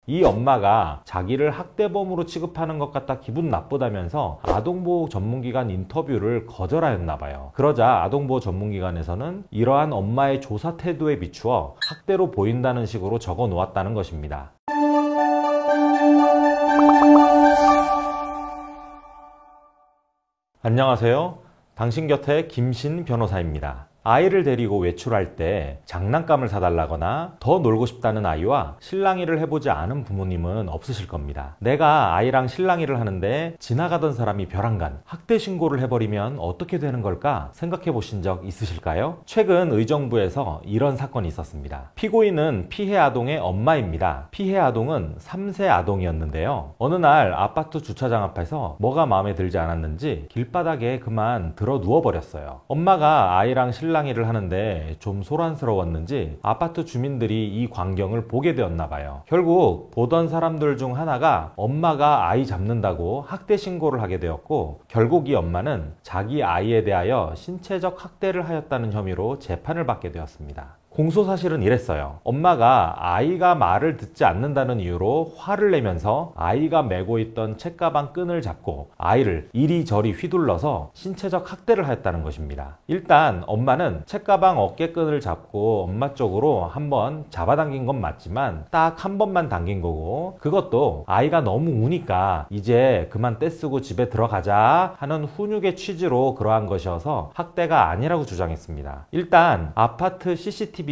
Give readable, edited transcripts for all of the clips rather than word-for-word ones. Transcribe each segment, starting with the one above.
이 엄마가 자기를 학대범으로 취급하는 것 같아 기분 나쁘다면서 아동보호 전문기관 인터뷰를 거절하였나 봐요. 그러자 아동보호 전문기관에서는 이러한 엄마의 조사 태도에 비추어 학대로 보인다는 식으로 적어 놓았다는 것입니다. 안녕하세요. 당신 곁에 김신 변호사입니다. 아이를 데리고 외출할 때 장난감을 사달라거나 더 놀고 싶다는 아이와 실랑이를 해보지 않은 부모님은 없으실 겁니다. 내가 아이랑 실랑이를 하는데 지나가던 사람이 벼랑간 학대 신고를 해버리면 어떻게 되는 걸까 생각해 보신 적 있으실까요? 최근 의정부에서 이런 사건이 있었습니다. 피고인은 피해 아동의 엄마입니다. 피해 아동은 3세 아동이었는데요. 어느 날 아파트 주차장 앞에서 뭐가 마음에 들지 않았는지 길바닥에 그만 들어 누워버렸어요. 엄마가 아이랑 실랑이를 하는데 좀 소란스러웠는지 아파트 주민들이 이 광경을 보게 되었나 봐요. 결국 보던 사람들 중 하나가 엄마가 아이 잡는다고 학대 신고를 하게 되었고, 결국 이 엄마는 자기 아이에 대하여 신체적 학대를 하였다는 혐의로 재판을 받게 되었습니다. 공소사실은 이랬어요. 엄마가 아이가 말을 듣지 않는다는 이유로 화를 내면서 아이가 메고 있던 책가방 끈을 잡고 아이를 이리저리 휘둘러서 신체적 학대를 하였다는 것입니다. 일단 엄마는 책가방 어깨끈을 잡고 엄마 쪽으로 한번 잡아당긴 건 맞지만 딱 한 번만 당긴 거고, 그것도 아이가 너무 우니까 이제 그만 떼쓰고 집에 들어가자 하는 훈육의 취지로 그러한 것이어서 학대가 아니라고 주장했습니다. 일단 아파트 CCTV가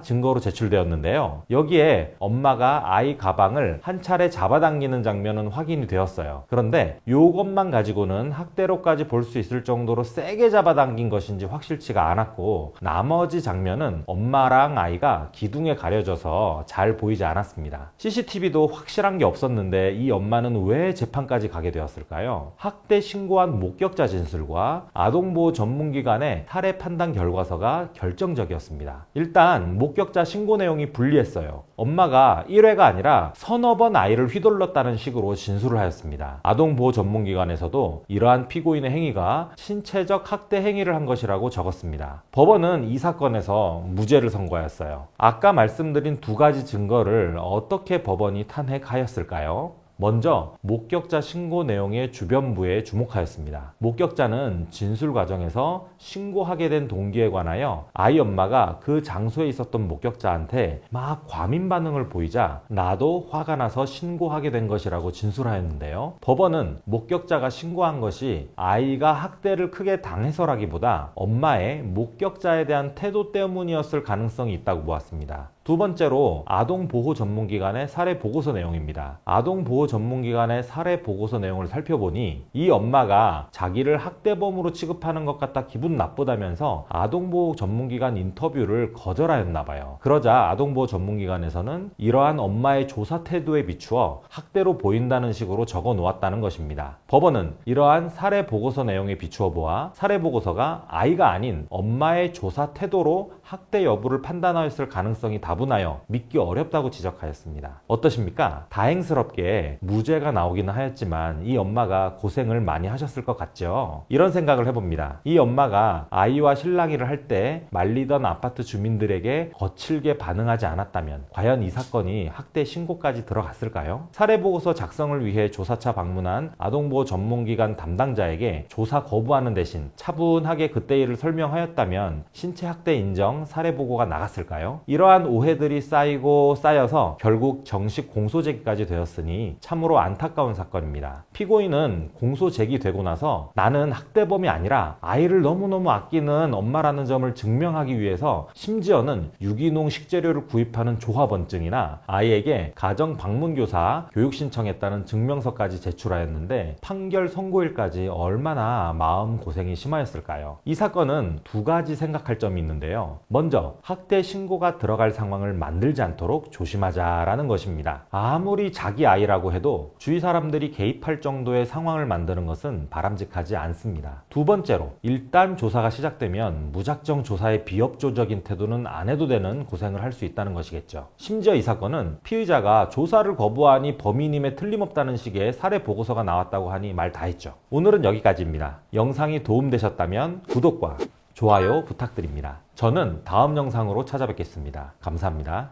증거로 제출되었는데요. 여기에 엄마가 아이 가방을 한 차례 잡아당기는 장면은 확인이 되었어요. 그런데 이것만 가지고는 학대로까지 볼 수 있을 정도로 세게 잡아당긴 것인지 확실치가 않았고, 나머지 장면은 엄마랑 아이가 기둥에 가려져서 잘 보이지 않았습니다. CCTV도 확실한 게 없었는데 이 엄마는 왜 재판까지 가게 되었을까요? 학대 신고한 목격자 진술과 아동보호 전문기관의 사례 판단 결과서가 결정적이었습니다. 일단 목격자 신고 내용이 불리했어요. 엄마가 1회가 아니라 서너 번 아이를 휘둘렀다는 식으로 진술을 하였습니다. 아동보호 전문기관에서도 이러한 피고인의 행위가 신체적 학대 행위를 한 것이라고 적었습니다. 법원은 이 사건에서 무죄를 선고하였어요. 아까 말씀드린 두 가지 증거를 어떻게 법원이 탄핵하였을까요? 먼저 목격자 신고 내용의 주변부에 주목하였습니다. 목격자는 진술 과정에서 신고하게 된 동기에 관하여 아이 엄마가 그 장소에 있었던 목격자한테 막 과민 반응을 보이자 나도 화가 나서 신고하게 된 것이라고 진술하였는데요. 법원은 목격자가 신고한 것이 아이가 학대를 크게 당해서라기보다 엄마의 목격자에 대한 태도 때문이었을 가능성이 있다고 보았습니다. 두 번째로 아동보호 전문기관의 사례 보고서 내용입니다. 아동보호 전문기관의 사례 보고서 내용을 살펴보니 이 엄마가 자기를 학대범으로 취급하는 것 같아 기분 나쁘다면서 아동보호 전문기관 인터뷰를 거절하였나 봐요. 그러자 아동보호 전문기관에서는 이러한 엄마의 조사 태도에 비추어 학대로 보인다는 식으로 적어 놓았다는 것입니다. 법원은 이러한 사례 보고서 내용에 비추어 보아 사례 보고서가 아이가 아닌 엄마의 조사 태도로 학대 여부를 판단하였을 가능성이 다분하여 믿기 어렵다고 지적하였습니다. 어떠십니까? 다행스럽게 무죄가 나오기는 하였지만 이 엄마가 고생을 많이 하셨을 것 같죠? 이런 생각을 해봅니다. 이 엄마가 아이와 실랑이를 할 때 말리던 아파트 주민들에게 거칠게 반응하지 않았다면 과연 이 사건이 학대 신고까지 들어갔을까요? 사례보고서 작성을 위해 조사차 방문한 아동보호 전문기관 담당자에게 조사 거부하는 대신 차분하게 그때 일을 설명하였다면 신체학대 인정 사례보고가 나갔을까요? 이러한 오해들이 쌓이고 쌓여서 결국 정식 공소 제기까지 되었으니 참으로 안타까운 사건입니다. 피고인은 공소 제기되고 나서 나는 학대범이 아니라 아이를 너무너무 아끼는 엄마라는 점을 증명하기 위해서 심지어는 유기농 식재료를 구입하는 조합원증이나 아이에게 가정 방문교사 교육 신청했다는 증명서까지 제출하였는데 판결 선고일까지 얼마나 마음고생이 심하였을까요? 이 사건은 두 가지 생각할 점이 있는데요. 먼저 학대 신고가 들어갈 상황을 만들지 않도록 조심하자라는 것입니다. 아무리 자기 아이라고 해도 주위 사람들이 개입할 정도의 상황을 만드는 것은 바람직하지 않습니다. 두 번째로 일단 조사가 시작되면 무작정 조사에 비협조적인 태도는 안 해도 되는 고생을 할 수 있다는 것이겠죠. 심지어 이 사건은 피의자가 조사를 거부하니 범인임에 틀림없다는 식의 사례 보고서가 나왔다고 하니 말 다 했죠. 오늘은 여기까지입니다. 영상이 도움되셨다면 구독과 좋아요 부탁드립니다. 저는 다음 영상으로 찾아뵙겠습니다. 감사합니다.